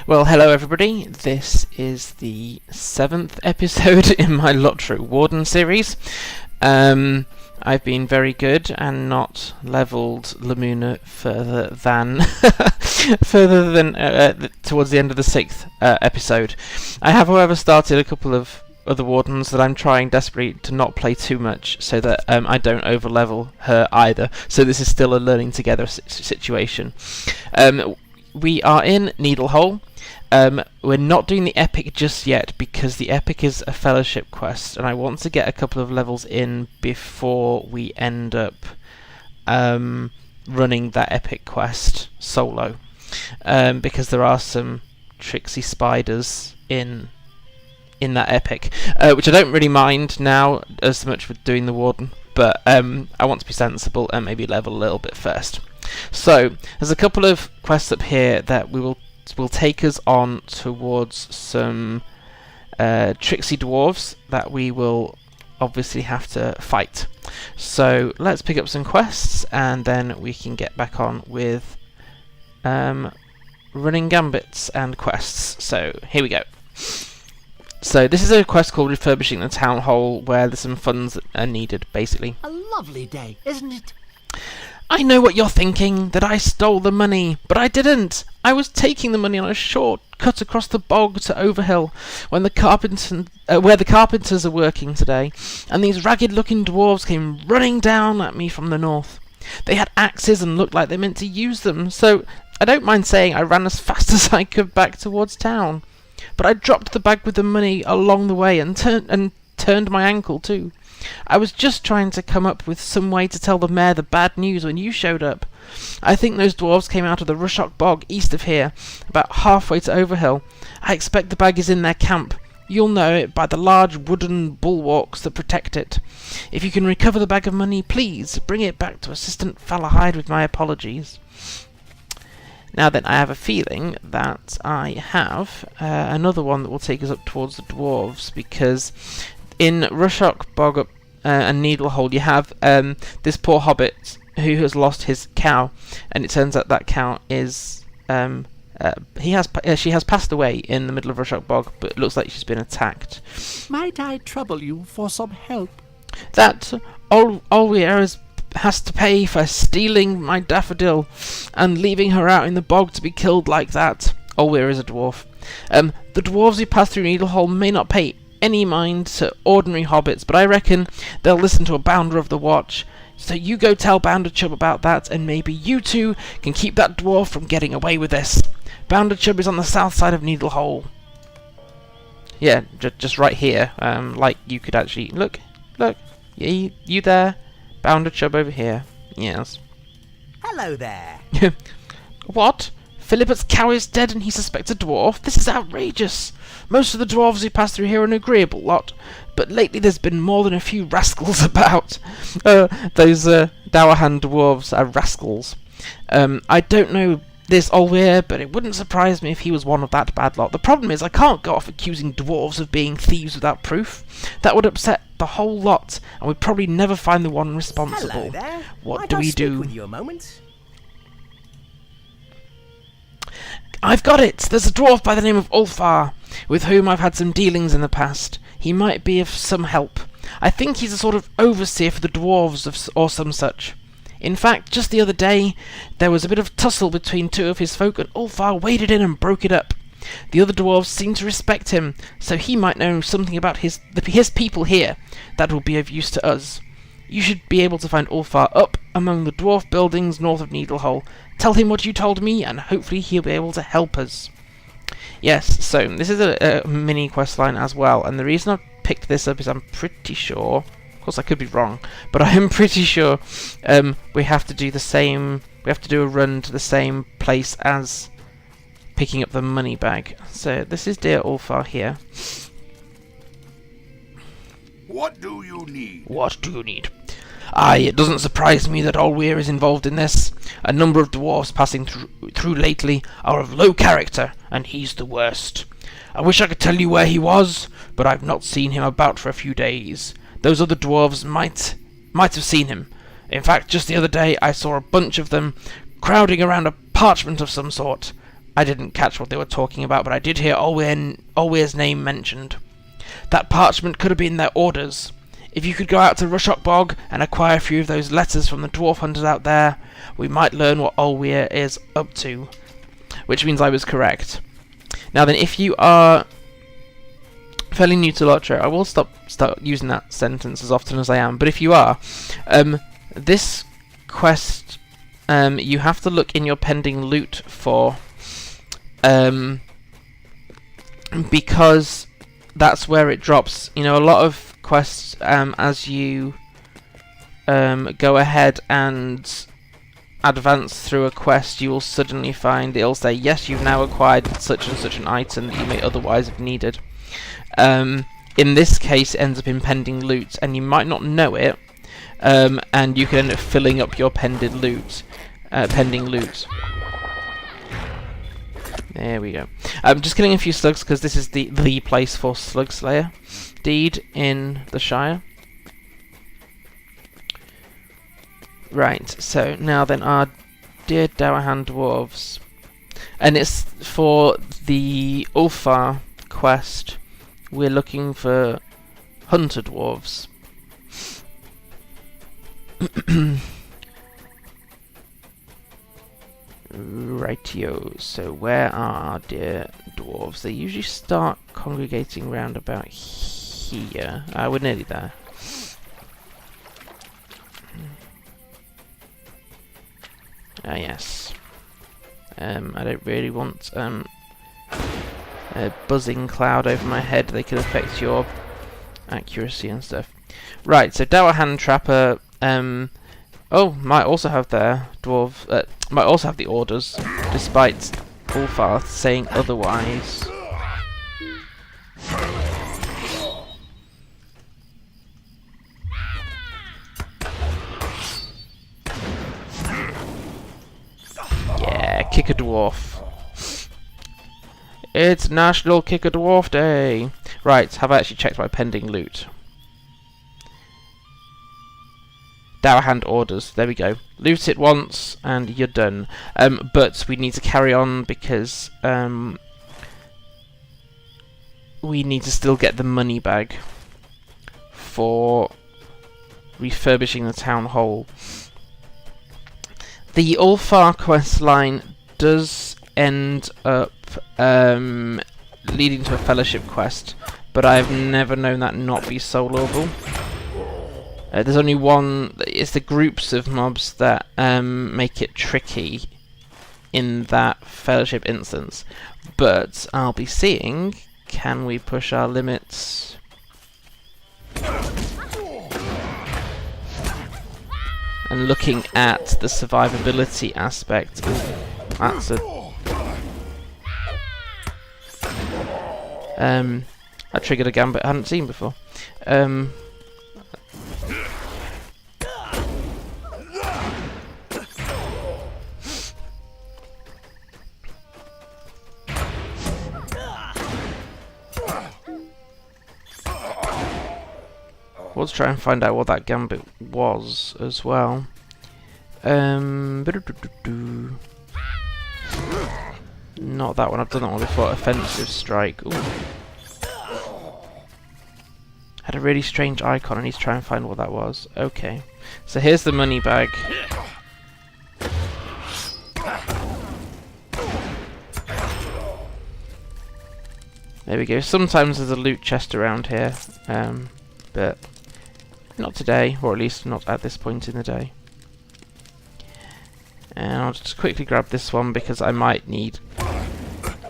Well, hello everybody. This is the 7th episode in my LOTRO Warden Series. I've been very good and not levelled Lamuna further than towards the end of the 6th episode. I have, however, started a couple of other wardens that I'm trying desperately to not play too much, so that I don't over-level her either. So this is still a learning together situation. We are in Needlehole. We're not doing the epic just yet because the epic is a fellowship quest, and I want to get a couple of levels in before we end up running that epic quest solo, because there are some tricksy spiders in that epic, which I don't really mind now as much with doing the warden, but I want to be sensible and maybe level a little bit first. So there's a couple of quests up here that will take us on towards some tricksy dwarves that we will obviously have to fight. So let's pick up some quests and then we can get back on with running gambits and quests. So here we go. So this is a quest called Refurbishing the Town Hall, where there's some funds that are needed, basically. A lovely day, isn't it? I know what you're thinking, that I stole the money, but I didn't. I was taking the money on a short cut across the bog to Overhill, when where the carpenters are working today, and these ragged-looking dwarves came running down at me from the north. They had axes and looked like they meant to use them, so I don't mind saying I ran as fast as I could back towards town. But I dropped the bag with the money along the way and turned my ankle too. I was just trying to come up with some way to tell the mayor the bad news when you showed up. I think those dwarves came out of the Rushock Bog east of here, about halfway to Overhill. I expect the bag is in their camp. You'll know it by the large wooden bulwarks that protect it. If you can recover the bag of money, please bring it back to Assistant Fallahide with my apologies. Now then, I have a feeling that I have another one that will take us up towards the dwarves, because in Rushock Bog and Needlehole you have this poor hobbit who has lost his cow, and it turns out that cow is she has passed away in the middle of Rushock Bog, but it looks like she's been attacked. Might I trouble you for some help? That Olweir has to pay for stealing my daffodil and leaving her out in the bog to be killed like that. Olweir is a dwarf. The dwarves who pass through Needlehole may not pay any mind to ordinary hobbits, but I reckon they'll listen to a Bounder of the Watch. So you go tell Bounder Chub about that, and maybe you two can keep that dwarf from getting away with this. Bounder Chub is on the south side of Needlehole. Yeah, just right here. Like you could actually look. You there? Bounder Chub over here. Yes. Hello there. What? Philippe's cow is dead and he suspects a dwarf? This is outrageous. Most of the dwarves who pass through here are an agreeable lot, but lately there's been more than a few rascals about. Those Dowerhand dwarves are rascals. I don't know this Olweir, but it wouldn't surprise me if he was one of that bad lot. The problem is I can't go off accusing dwarves of being thieves without proof. That would upset the whole lot, and we'd probably never find the one responsible. Hello there. What do we do? With you a moment? I've got it! There's a dwarf by the name of Ulfar, with whom I've had some dealings in the past. He might be of some help. I think he's a sort of overseer for the dwarves or some such. In fact, just the other day, there was a bit of tussle between two of his folk, and Ulfar waded in and broke it up. The other dwarves seem to respect him, so he might know something about his people here that will be of use to us. You should be able to find Ulfar up among the dwarf buildings north of Needlehole. Tell him what you told me, and hopefully he'll be able to help us. Yes, so this is a mini questline as well, and the reason I picked this up is I'm pretty sure, of course I could be wrong, but I am pretty sure we have to do the same, we have to do a run to the same place as picking up the money bag. So this is Dear Ulfar here. What do you need? What do you need? Aye, it doesn't surprise me that Olweir is involved in this. A number of dwarfs passing through lately are of low character, and he's the worst. I wish I could tell you where he was, but I've not seen him about for a few days. Those other dwarves might have seen him. In fact, just the other day I saw a bunch of them crowding around a parchment of some sort. I didn't catch what they were talking about, but I did hear Olweir's name mentioned. That parchment could have been their orders. If you could go out to Rushock Bog and acquire a few of those letters from the dwarf hunters out there, we might learn what Olweir is up to. Which means I was correct. Now then, if you are fairly new to LOTRO, I will start using that sentence as often as I am, but if you are, this quest, you have to look in your pending loot for, because that's where it drops. You know, a lot of quests, as you go ahead and advance through a quest, you will suddenly find it'll say, yes, you've now acquired such and such an item that you may otherwise have needed. In this case, it ends up in pending loot, and you might not know it, and you can end up filling up your pending loot. There we go. I'm just killing a few slugs because this is the place for Slug Slayer deed in the Shire. Right, so now then, our dear Dowerhand dwarves, and it's for the Ulfar quest. We're looking for hunter dwarves. Rightio, so where are our dear dwarves? They usually start congregating round about here. We're nearly there. Yes. I don't really want a buzzing cloud over my head. They could affect your accuracy and stuff. Right, so Dowerhand Trapper, might also have their dwarves, might also have the orders, despite Ulfar saying otherwise. Yeah, kick a dwarf. It's National Kick a Dwarf Day! Right, have I actually checked my pending loot? Dowerhand orders, there we go. Loot it once and you're done. But we need to carry on because we need to still get the money bag for refurbishing the town hall. The Ulfar quest line does end up leading to a fellowship quest, but I've never known that not be soloable. There's only one. It's the groups of mobs that make it tricky in that fellowship instance. But I'll be seeing, can we push our limits? And looking at the survivability aspect, that's a I triggered a gambit I hadn't seen before. Let's try and find out what that gambit was as well. Not that one, I've done that one before. Offensive strike. Ooh. Had a really strange icon, I need to try and find what that was. Okay. So here's the money bag. There we go. Sometimes there's a loot chest around here, but not today, or at least not at this point in the day. And I'll just quickly grab this one because I might need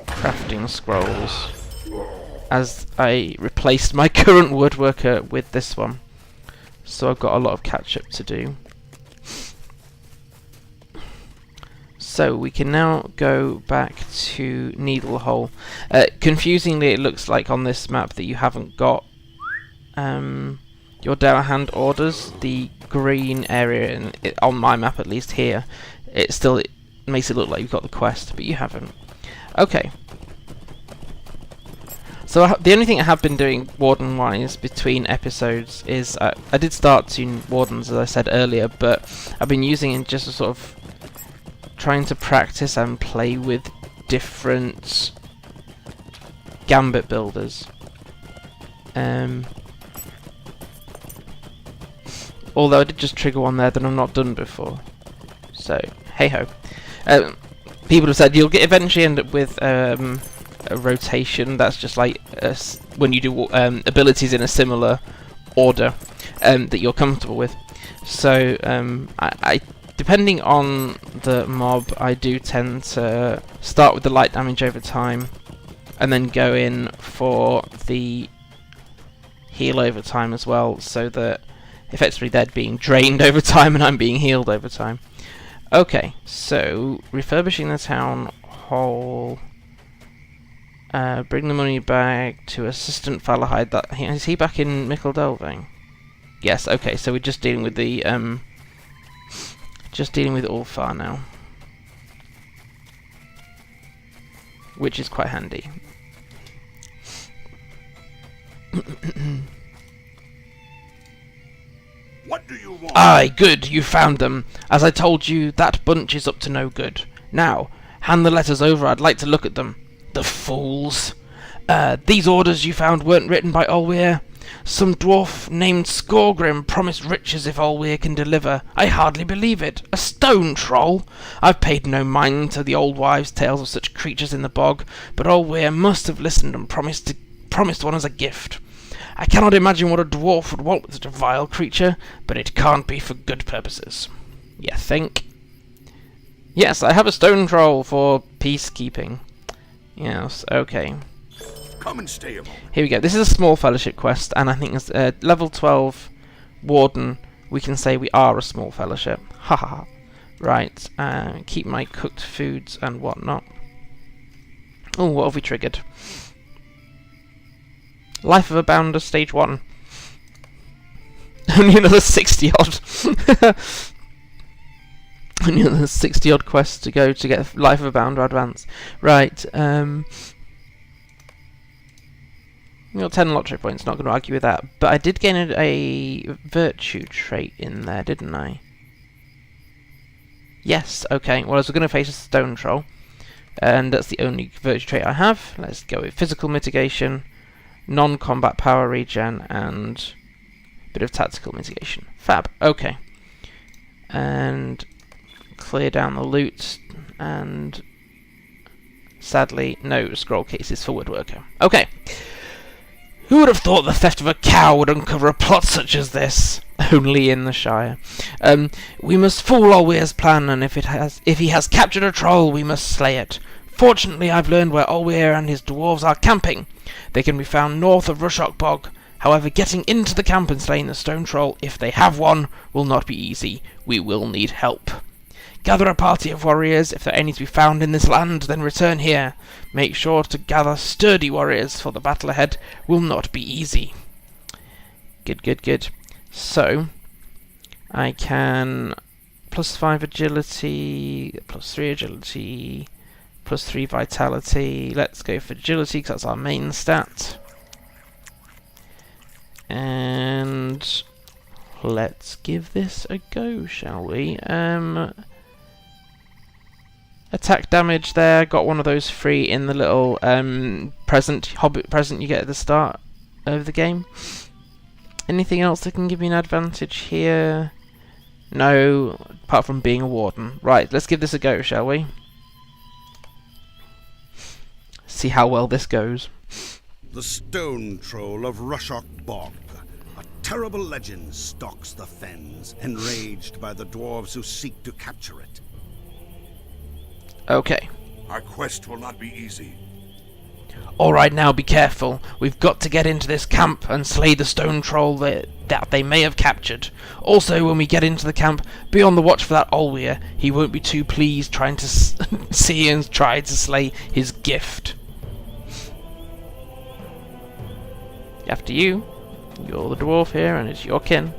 crafting scrolls, as I replaced my current woodworker with this one. So I've got a lot of catch up to do. So we can now go back to Needlehole. Confusingly, it looks like on this map that you haven't got your Dowerhand orders. The green area, on my map at least here, it makes it look like you've got the quest, but you haven't. Okay. So the only thing I have been doing Warden-wise between episodes is I did start Toon Wardens, as I said earlier, but I've been using it just to sort of trying to practice and play with different gambit builders. Although I did just trigger one there that I'm not done before. So, hey ho. People have said you'll eventually end up with a rotation. That's just like when you do abilities in a similar order that you're comfortable with. So, I depending on the mob, I do tend to start with the light damage over time, and then go in for the heal over time as well, so that effectively they're being drained over time and I'm being healed over time. Okay, so refurbishing the town hall, bring the money back to Assistant Falahide. Is he back in Micheldelving? Yes. Okay, so we're just dealing with the Ulfar now, which is quite handy. What do you want? Aye, good, you found them. As I told you, that bunch is up to no good. Now, hand the letters over, I'd like to look at them. The fools. These orders you found weren't written by Olweir. Some dwarf named Skorgrim promised riches if Olweir can deliver. I hardly believe it. A stone troll? I've paid no mind to the old wives' tales of such creatures in the bog, but Olweir must have listened and promised one as a gift. I cannot imagine what a dwarf would want with such a vile creature, but it can't be for good purposes. You think? Yes, I have a stone troll for peacekeeping. Yes, okay. Come and stay a moment. Here we go. This is a small fellowship quest, and I think as level 12 warden, we can say we are a small fellowship. Ha ha ha. Right, keep my cooked foods and whatnot. Oh, what have we triggered? Life of a Bounder, stage 1. Only another 60 odd. Only another 60 odd quests to go to get Life of a Bounder advance. Right, we got 10 lottery points, not going to argue with that. But I did gain a virtue trait in there, didn't I? Yes, okay. Well, as we're going to face a stone troll, and that's the only virtue trait I have. Let's go with physical mitigation, non-combat power regen, and a bit of tactical mitigation. Fab. Okay. And clear down the loot, and sadly, no scroll cases for woodworker. Okay. Who would have thought the theft of a cow would uncover a plot such as this? Only in the Shire. We must fool Olweir's plan, and if he has captured a troll, we must slay it. Fortunately, I've learned where Olweir and his dwarves are camping. They can be found north of Rushock Bog. However, getting into the camp and slaying the stone troll, if they have one, will not be easy. We will need help. Gather a party of warriors. If there are any to be found in this land, then return here. Make sure to gather sturdy warriors, for the battle ahead will not be easy. Good, good, good. So, I can +5 agility, +3 agility, +3 vitality. Let's go for agility, because that's our main stat. And let's give this a go, shall we? Attack damage there, got one of those free in the little Hobbit present you get at the start of the game. Anything else that can give me an advantage here? No, apart from being a warden. Right, let's give this a go, shall we? See how well this goes. The stone troll of Rushock Bog. A terrible legend stalks the fens, enraged by the dwarves who seek to capture it. Okay. Our quest will not be easy. Alright, now be careful. We've got to get into this camp and slay the stone troll that they may have captured. Also, when we get into the camp, be on the watch for that Olweir. He won't be too pleased trying to see and try to slay his gift. After you. You're the dwarf here, and it's your kin.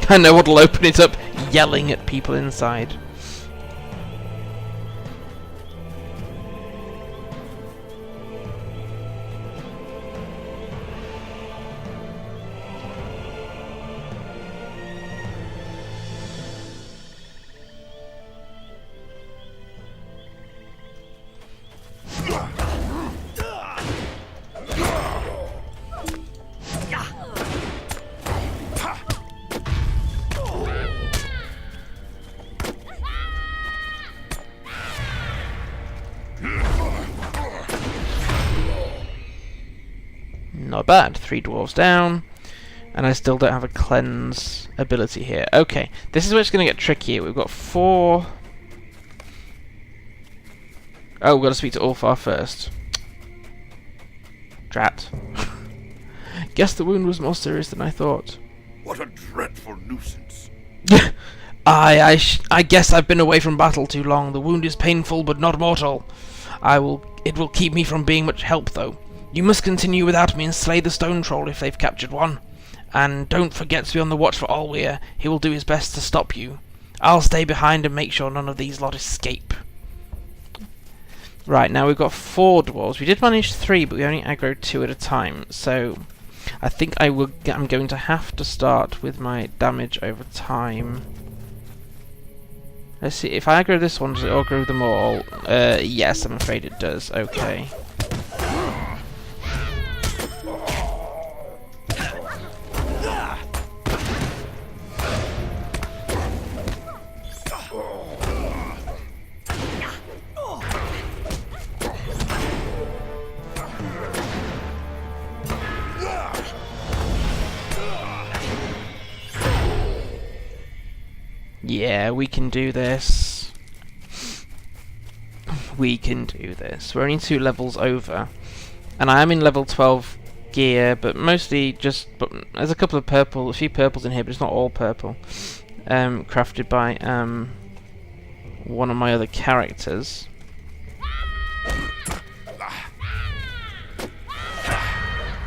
I know what'll open it up, yelling at people inside. Not bad. 3 dwarves down. And I still don't have a cleanse ability here. Okay, this is where it's going to get trickier. We've got 4... Oh, we've got to speak to Ulfar first. Drat. Guess the wound was more serious than I thought. What a dreadful nuisance. I guess I've been away from battle too long. The wound is painful, but not mortal. It will keep me from being much help, though. You must continue without me and slay the stone troll if they've captured one. And don't forget to be on the watch for Olweir. He will do his best to stop you. I'll stay behind and make sure none of these lot escape. Right, now we've got 4 dwarves. We did manage 3, but we only aggroed 2 at a time. So I think I'm going to have to start with my damage over time. Let's see, if I aggro this one, does it aggro them all? Yes, I'm afraid it does. Okay. Yeah, we can do this. We can do this. We're only 2 levels over. And I am in level 12 gear, but mostly just... But there's a few purples in here, but it's not all purple. Crafted by one of my other characters.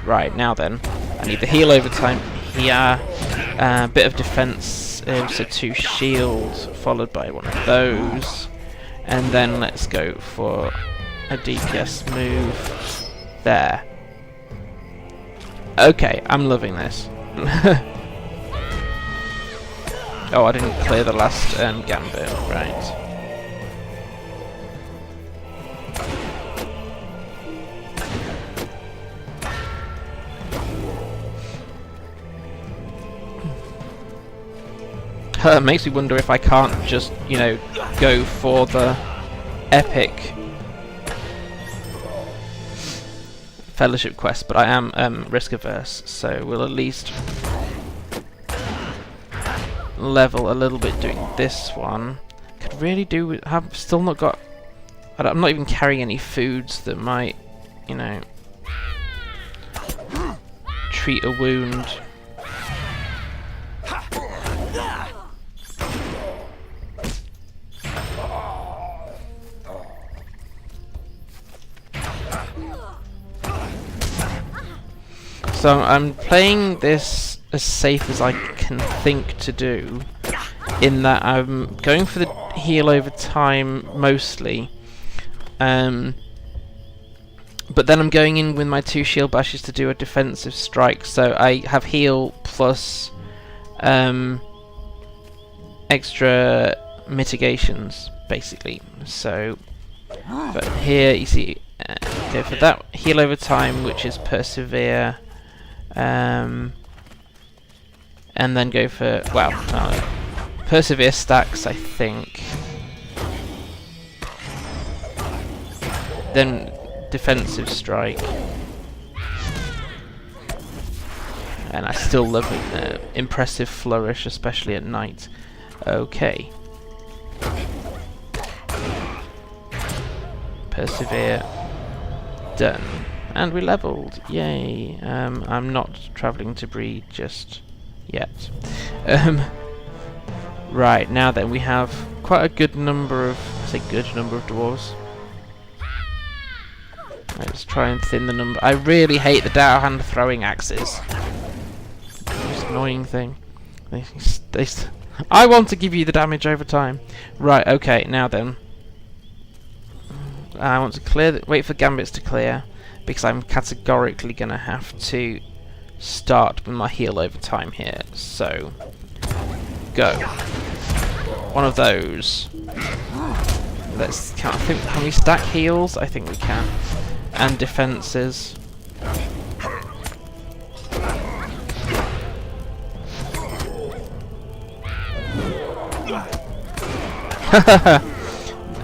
Right, now then. I need the heal over time here. Bit of defense. So 2 shields, followed by one of those, and then let's go for a DPS move there. Okay, I'm loving this. Oh, I didn't clear the last gambit, right. It makes me wonder if I can't just, you know, go for the epic fellowship quest, but I am risk averse, so we'll at least level a little bit doing this one. Could really do with, have still not got, I'm not even carrying any foods that might, you know, treat a wound. So I'm playing this as safe as I can think to do, in that I'm going for the heal over time mostly, but then I'm going in with my 2 shield bashes to do a defensive strike, so I have heal plus extra mitigations basically. So but here you see, go for that heal over time, which is persevere. And then go for, well, persevere stacks, I think. Then defensive strike. And I still love it. Impressive flourish, especially at night. Okay. Persevere. Done. And we leveled, yay. I'm not travelling to breed just yet. Right, now then, we have quite a good number of, I say good number of dwarves. Let's try and thin the number. I really hate the Dow hand throwing axes. Most annoying thing. I want to give you the damage over time. Right, okay, now then. I want to clear, wait for gambits to clear, because I'm categorically going to have to start with my heal over time here. So, go. One of those. Let's can we stack heals? I think we can. And defenses.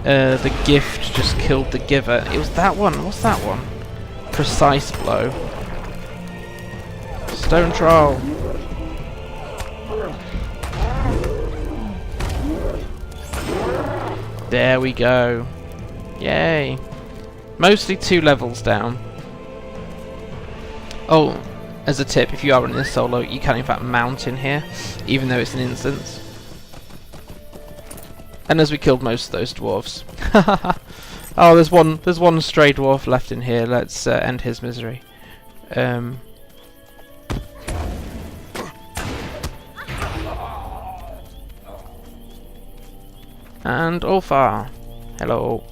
The gift just killed the giver. It was that one. What's that one? Precise blow. Stone troll. There we go. Yay. Mostly 2 levels down. Oh, as a tip, if you are running this solo, you can in fact mount in here, even though it's an instance. And as we killed most of those dwarves. Oh, there's one stray dwarf left in here. Let's end his misery. And Ulfar. Hello.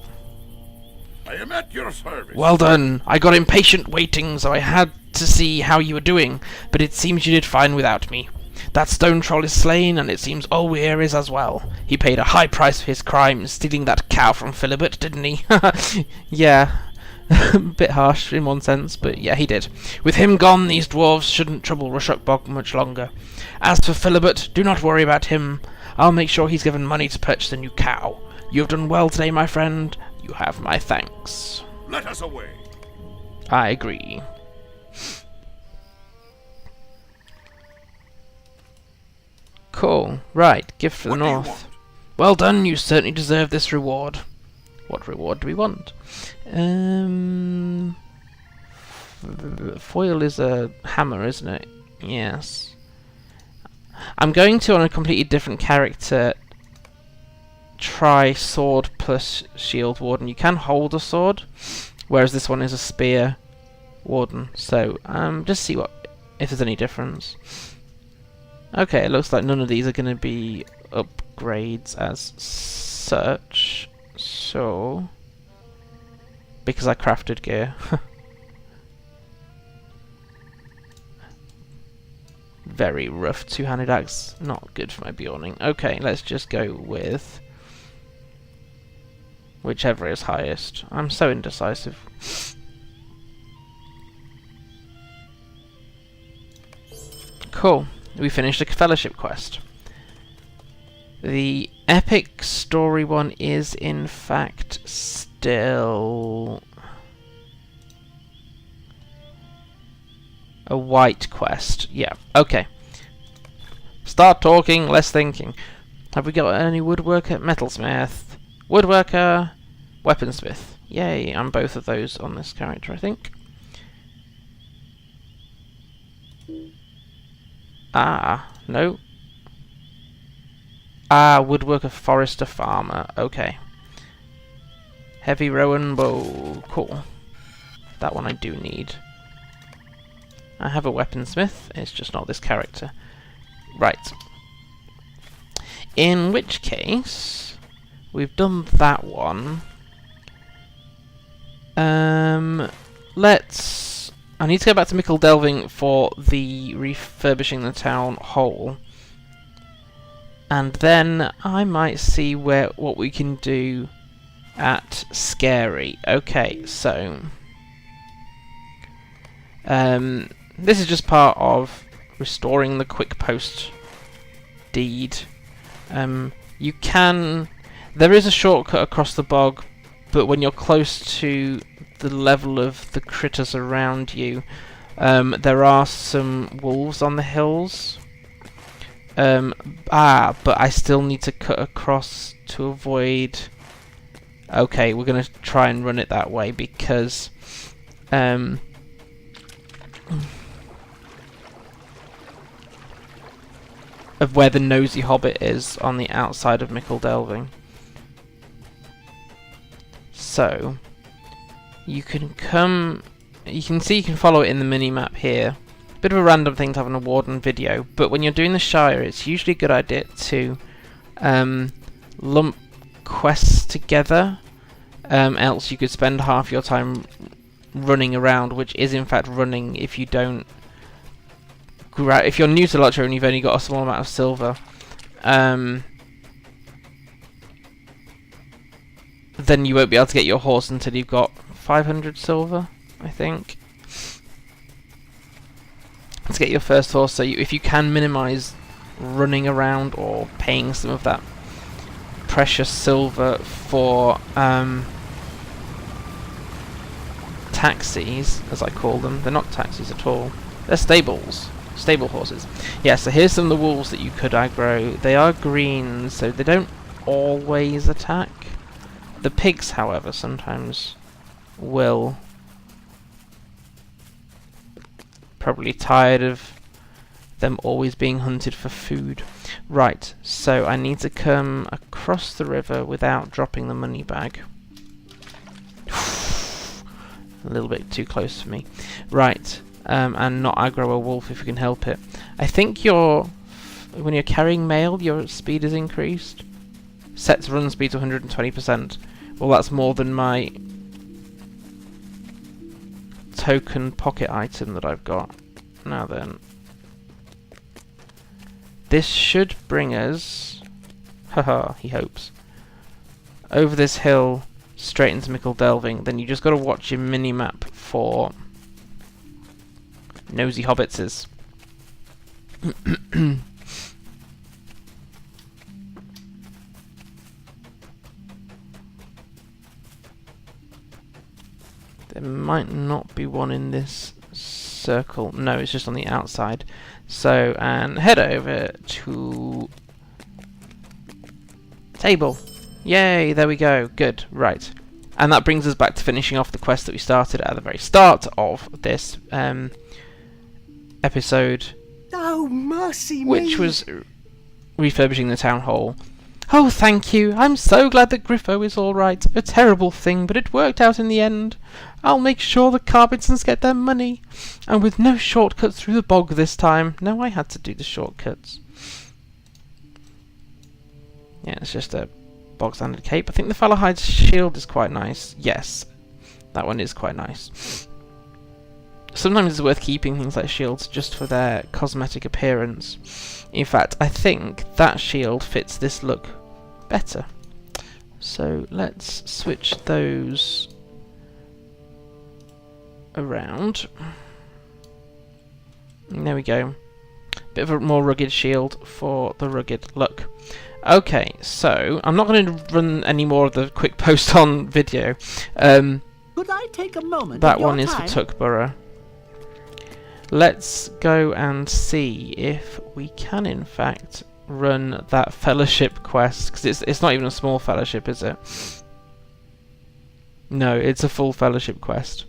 I am at your service. Well done. I got impatient waiting, so I had to see how you were doing, but it seems you did fine without me. That stone troll is slain, and it seems Ulweir is as well. He paid a high price for his crimes, stealing that cow from Philibert, didn't he? Yeah. Bit harsh in one sense, but yeah, he did. With him gone, these dwarves shouldn't trouble Rushock Bog much longer. As for Philibert, do not worry about him. I'll make sure he's given money to purchase a new cow. You have done well today, my friend. You have my thanks. Let us away. I agree. Cool. Right, gift for the What do you north. want? Well done, you certainly deserve this reward. What reward do we want? Foil is a hammer, isn't it? Yes. I'm going to, on a completely different character, try sword plus shield warden. You can hold a sword, whereas this one is a spear warden. So, just see if there's any difference. Okay, it looks like none of these are going to be upgrades as such. So, because I crafted gear. Very rough two-handed axe, not good for my Bjorning. Okay, let's just go with whichever is highest. I'm so indecisive. Cool. We finished a fellowship quest. The epic story one is in fact still a white quest. Yeah, okay. Start talking, less thinking. Have we got any woodworker? Metalsmith. Woodworker. Weaponsmith. Yay, I'm both of those on this character, I think. Ah, no. Ah, woodworker, forester, farmer. Okay. Heavy rowan bow. Cool. That one I do need. I have a weaponsmith. It's just not this character. Right. In which case, we've done that one. Let's... I need to go back to Mickle Delving for the refurbishing the town hall. And then I might see what we can do at Scary. Okay, so... this is just part of restoring the quick post deed. You can... There is a shortcut across the bog, but when you're close to the level of the critters around you, there are some wolves on the hills. But I still need to cut across to avoid... Okay, we're going to try and run it that way because... of where the nosy hobbit is on the outside of Mickle Delving. So, you can come... You can see you can follow it in the mini-map here. Bit of a random thing to have in a Warden video, but when you're doing the Shire, it's usually a good idea to lump quests together, else you could spend half your time running around, which is in fact running if you don't... If you're new to LOTRO and you've only got a small amount of silver, then you won't be able to get your horse until you've got 500 silver, I think, to get your first horse. So if you can minimise running around or paying some of that precious silver for taxis, as I call them, they're not taxis at all. They're stables. Stable horses. Yeah, so here's some of the wolves that you could aggro. They are green, so they don't always attack. The pigs, however, sometimes will. Probably tired of them always being hunted for food. Right, so I need to come across the river without dropping the money bag. A little bit too close for me. Right, and not aggro a wolf if you can help it. I think when you're carrying mail, your speed is increased. Set to run speed to 120%. Well, that's more than my token pocket item that I've got. Now then. This should bring us, haha, he hopes, over this hill straight into Mickle Delving. Then you just got to watch your mini-map for nosy hobbitses. There might not be one in this circle. No, it's just on the outside. So, and head over to table. Yay, there we go. Good, right. And that brings us back to finishing off the quest that we started at the very start of this episode. Oh, mercy me! Which was refurbishing the town hall. Oh, thank you. I'm so glad that Griffo is all right. A terrible thing, but it worked out in the end. I'll make sure the Carpentons get their money. And with no shortcuts through the bog this time. No, I had to do the shortcuts. Yeah, it's just a bog standard cape. I think the Falahide's shield is quite nice. Yes, that one is quite nice. Sometimes it's worth keeping things like shields just for their cosmetic appearance. In fact, I think that shield fits this look better. So let's switch those around. And there we go. Bit of a more rugged shield for the rugged look. Okay, so I'm not going to run any more of the quick post on video. Could I take a moment? That of your one is for time? Tuckborough. Let's go and see if we can, in fact, run that fellowship quest, because it's not even a small fellowship, is it? No, it's a full fellowship quest.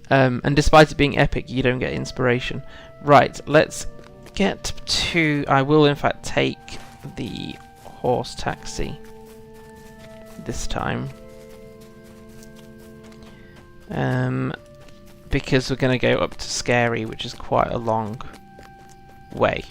And despite it being epic, you don't get inspiration. Right, let's get to... I will, in fact, take the horse taxi this time. Because we're going to go up to Scary, which is quite a long way.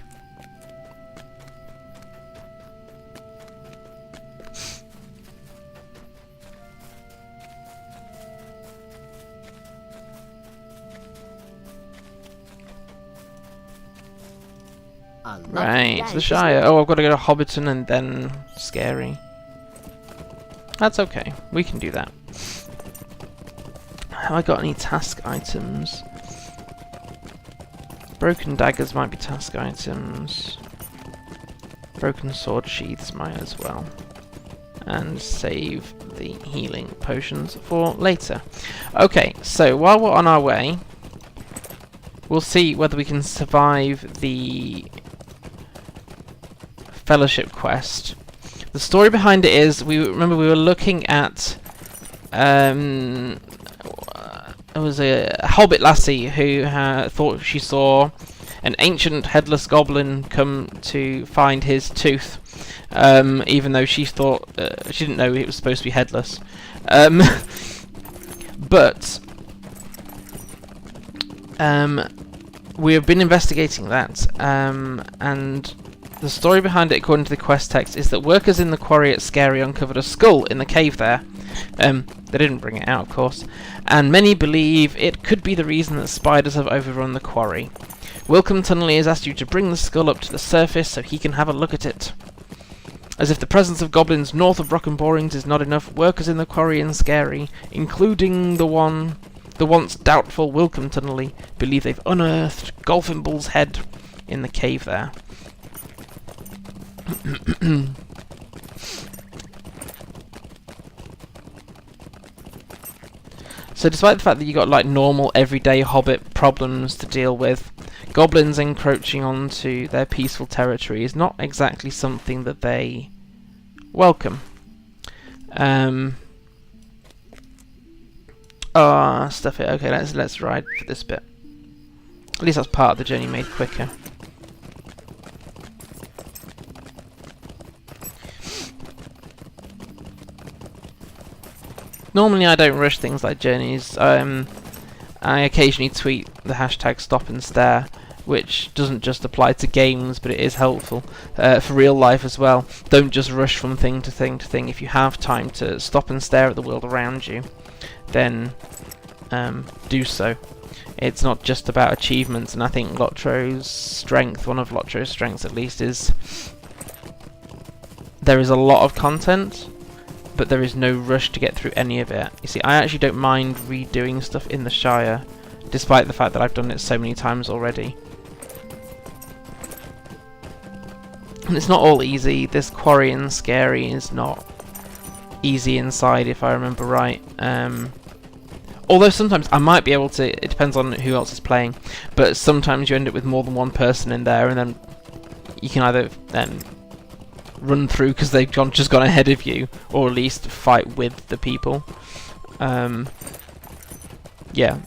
Right, the Shire. Oh, I've got to go to Hobbiton and then Scary. That's okay. We can do that. Have I got any task items? Broken daggers might be task items. Broken sword sheaths might as well. And save the healing potions for later. Okay, so while we're on our way, we'll see whether we can survive the fellowship quest. The story behind it is, remember we were looking at there was a Hobbit lassie who thought she saw an ancient headless goblin come to find his tooth, even though she thought she didn't know it was supposed to be headless. But we have been investigating that, and the story behind it, according to the quest text, is that workers in the quarry at Scary uncovered a skull in the cave there. They didn't bring it out, of course, and many believe it could be the reason that spiders have overrun the quarry. Wilcom Tunnelly has asked you to bring the skull up to the surface so he can have a look at it. As if the presence of goblins north of Brocken Borings is not enough, workers in the quarry in Scary, including the once doubtful Wilcom Tunnelly, believe they've unearthed Golfimbul's head in the cave there. So despite the fact that you got like normal everyday Hobbit problems to deal with, goblins encroaching onto their peaceful territory is not exactly something that they welcome. Stuff it. Okay, let's ride for this bit. At least that's part of the journey made quicker. Normally I don't rush things like journeys. I occasionally tweet the hashtag stop and stare, which doesn't just apply to games, but it is helpful for real life as well. Don't just rush from thing to thing to thing. If you have time to stop and stare at the world around you, then do so. It's not just about achievements, and I think LOTRO's strength, one of LOTRO's strengths at least, is there is a lot of content, but there is no rush to get through any of it. You see, I actually don't mind redoing stuff in the Shire, despite the fact that I've done it so many times already. And it's not all easy. This quarry in Scary is not easy inside, if I remember right. Although sometimes I might be able to, it depends on who else is playing, but sometimes you end up with more than one person in there, and then you can either run through because they've just gone ahead of you, or at least fight with the people. Yeah.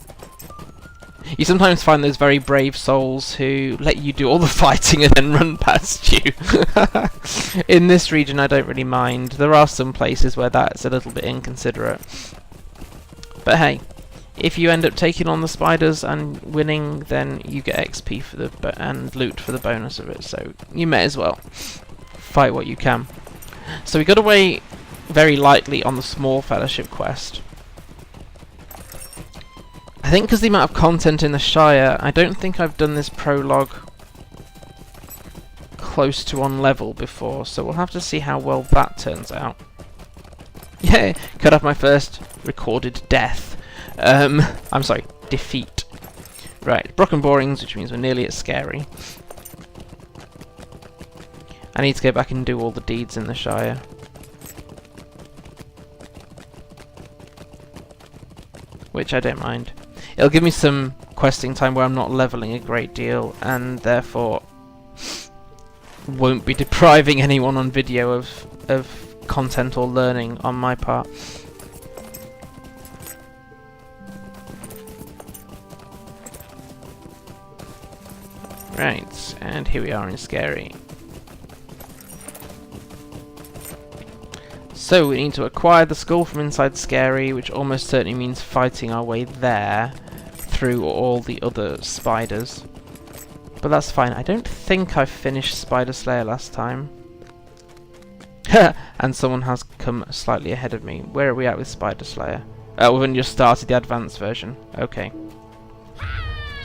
You sometimes find those very brave souls who let you do all the fighting and then run past you. In this region I don't really mind. There are some places where that's a little bit inconsiderate. But hey, if you end up taking on the spiders and winning, then you get XP for the and loot for the bonus of it, so you may as well fight what you can. So we got away very lightly on the small fellowship quest. I think because the amount of content in the Shire, I don't think I've done this prologue close to on level before, so we'll have to see how well that turns out. Yeah, cut off my first recorded death. I'm sorry, defeat. Right, Brocken Borings, which means we're nearly at Scary. I need to go back and do all the deeds in the Shire. Which I don't mind. It'll give me some questing time where I'm not leveling a great deal, and therefore won't be depriving anyone on video of content or learning on my part. Right, and here we are in Scary. So we need to acquire the skull from inside Scary, which almost certainly means fighting our way there through all the other spiders. But that's fine. I don't think I finished Spider Slayer last time. And someone has come slightly ahead of me. Where are we at with Spider Slayer? Oh, we've only just started the advanced version. Okay.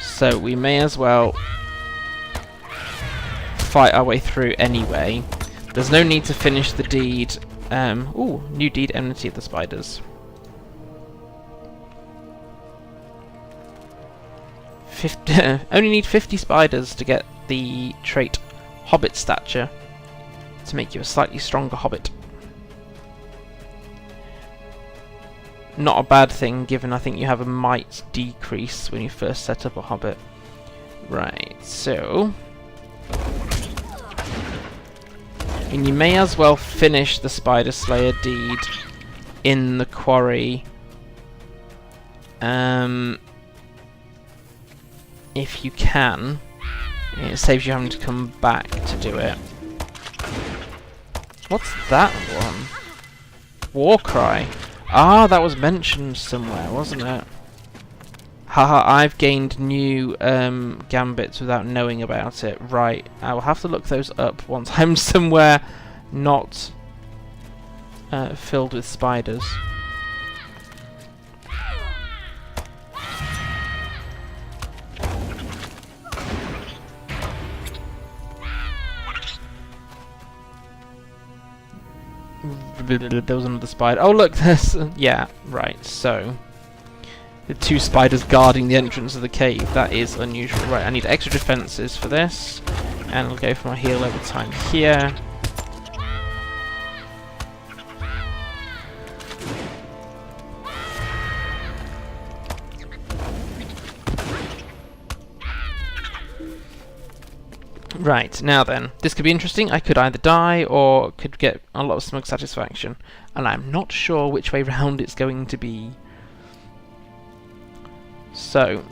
So we may as well fight our way through anyway. There's no need to finish the deed. Ooh, new deed, Enmity of the Spiders. Only need 50 spiders to get the trait Hobbit Stature to make you a slightly stronger Hobbit. Not a bad thing, given I think you have a might decrease when you first set up a Hobbit. Right, so and you may as well finish the Spider Slayer deed in the quarry. If you can. It saves you having to come back to do it. What's that one? Warcry. Ah, that was mentioned somewhere, wasn't it? Haha, I've gained new gambits without knowing about it. Right, I will have to look those up once I'm somewhere not filled with spiders. There was another spider. Oh look, there's... yeah, right, so... the two spiders guarding the entrance of the cave. That is unusual. Right, I need extra defences for this. And I'll go for my heal over time here. Right, now then, this could be interesting. I could either die or could get a lot of smug satisfaction, and I'm not sure which way round it's going to be. So,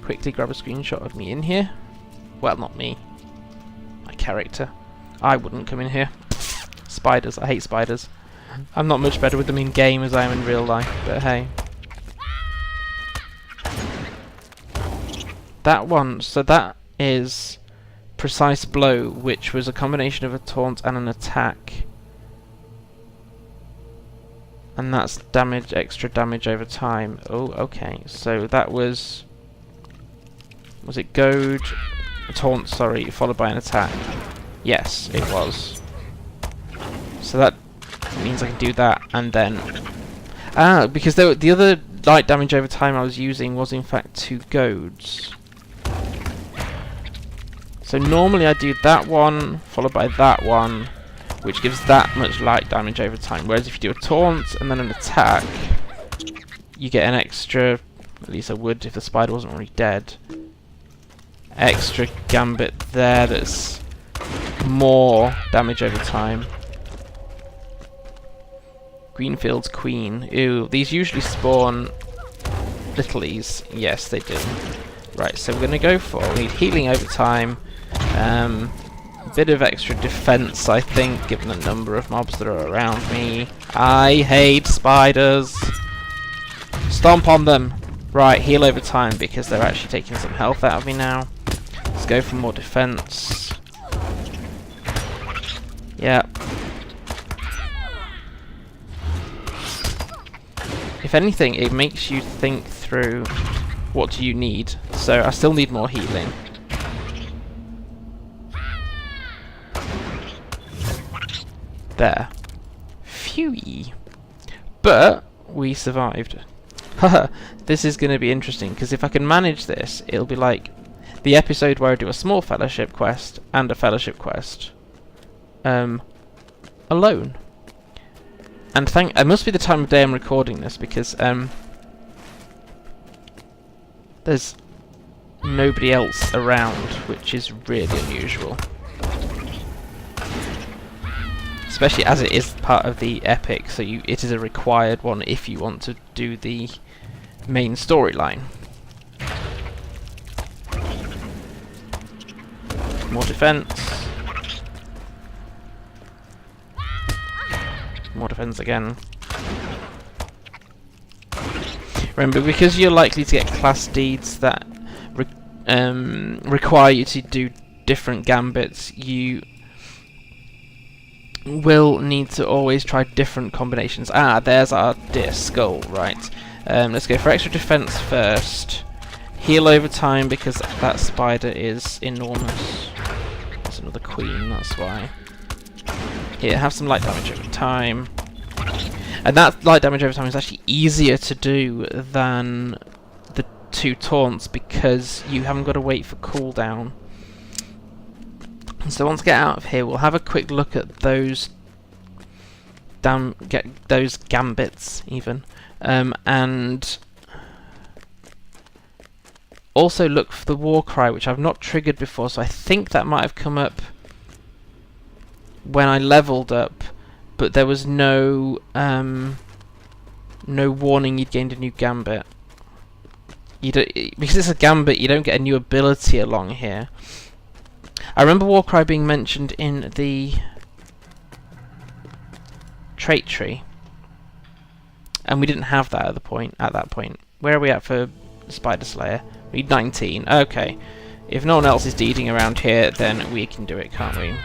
quickly grab a screenshot of me in here. Well, not me. My character. I wouldn't come in here. Spiders, I hate spiders. I'm not much better with them in game as I am in real life, but hey. That one, so that is Precise Blow, which was a combination of a taunt and an attack. And that's damage, extra damage over time. Oh, okay. So that was it goad? A taunt, sorry, followed by an attack. Yes, it was. So that means I can do that, and then... because the other light damage over time I was using was in fact 2 goads. So normally I do that one, followed by that one, which gives that much light damage over time. Whereas if you do a taunt and then an attack, you get an extra, at least I would if the spider wasn't already dead, extra gambit there that's more damage over time. Greenfield's Queen. Ew, these usually spawn littlies. Yes, they do. Right, so we're going to go for, we need healing over time, a bit of extra defense, I think, given the number of mobs that are around me. I hate spiders. Stomp on them. Right, heal over time because they're actually taking some health out of me now. Let's go for more defense. Yeah. If anything, it makes you think through what do you need. So I still need more healing. There. Phew. But we survived. Haha, this is going to be interesting because if I can manage this, it'll be like the episode where I do a small fellowship quest and a fellowship quest alone. And it must be the time of day I'm recording this because there's nobody else around, which is really unusual. Especially as it is part of the epic, so it is a required one if you want to do the main storyline. More defense. More defense again. Remember, because you're likely to get class deeds that require you to do different gambits, you will need to always try different combinations. Ah, there's our dear skull, right. Let's go for extra defense first. Heal over time because that spider is enormous. There's another queen, that's why. Here, have some light damage over time. And that light damage over time is actually easier to do than the 2 taunts because you haven't got to wait for cooldown. So once we get out of here, we'll have a quick look at those those gambits even, and also look for the war cry, which I've not triggered before. So I think that might have come up when I leveled up, but there was no warning you'd gained a new gambit. Because it's a gambit, you don't get a new ability along here. I remember Warcry being mentioned in the trait tree, and we didn't have that at that point. Where are we at for Spider Slayer? We need 19. Okay, if no one else is deeding around here, then we can do it, can't we?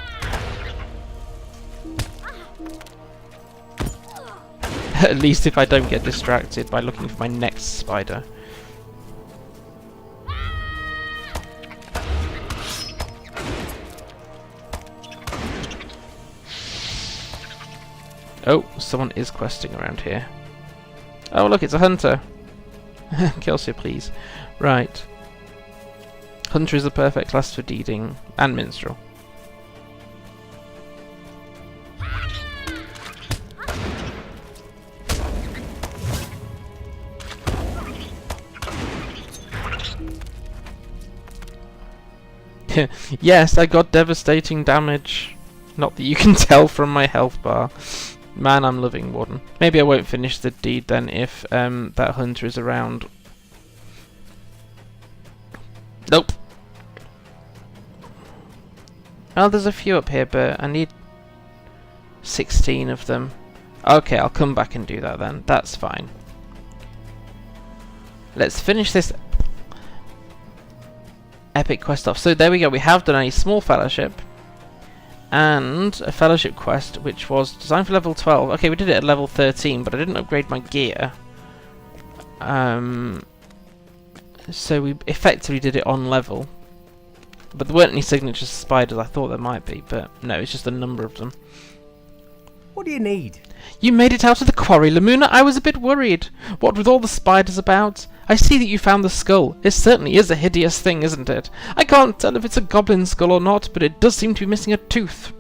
At least if I don't get distracted by looking for my next spider. Oh, someone is questing around here. Oh look, it's a hunter! Kelsia, please. Right. Hunter is the perfect class for deeding, and minstrel. Yes, I got devastating damage. Not that you can tell from my health bar. Man, I'm loving Warden. Maybe I won't finish the deed then if that hunter is around. Nope. Oh, there's a few up here, but I need 16 of them. Okay, I'll come back and do that then. That's fine. Let's finish this epic quest off. So there we go. We have done a small fellowship and a fellowship quest, which was designed for level 12. Okay, we did it at level 13, but I didn't upgrade my gear. So we effectively did it on level. But there weren't any signature spiders. I thought there might be, but no, it's just a number of them. What do you need? You made it out of the quarry, Lamuna. I was a bit worried. What with all the spiders about? I see that you found the skull. It certainly is a hideous thing, isn't it? I can't tell if it's a goblin skull or not, but it does seem to be missing a tooth.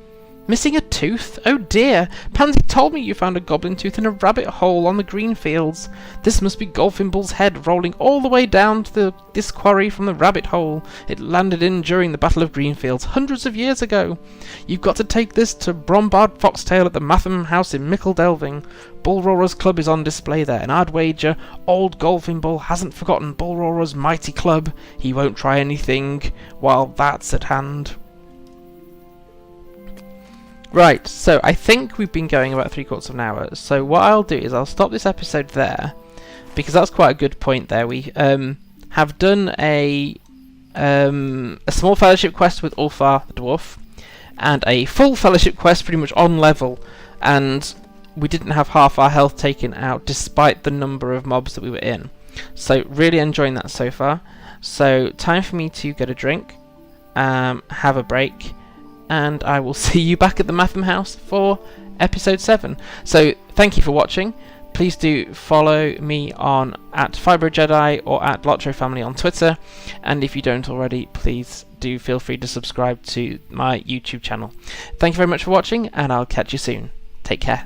Missing a tooth? Oh dear! Pansy told me you found a goblin tooth in a rabbit hole on the green fields. This must be Golfimbul's head rolling all the way down to this quarry from the rabbit hole it landed in during the Battle of Greenfields hundreds of years ago. You've got to take this to Brombard Foxtail at the Matham House in Mickle Delving. Bullroarer's club is on display there, and I'd wager old Golfimbul hasn't forgotten Bullroarer's mighty club. He won't try anything while that's at hand. Right, so I think we've been going about 3/4 of an hour, so what I'll do is I'll stop this episode there, because that's quite a good point there. We have done a small fellowship quest with Ulfar the Dwarf, and a full fellowship quest pretty much on level, and we didn't have half our health taken out despite the number of mobs that we were in. So really enjoying that so far. So time for me to get a drink, have a break, and I will see you back at the Matham House for episode 7. So thank you for watching. Please do follow me on @FibroJedi or @LOTRO Family on Twitter, and if you don't already, please do feel free to subscribe to my YouTube channel. Thank you very much for watching, and I'll catch you soon. Take care.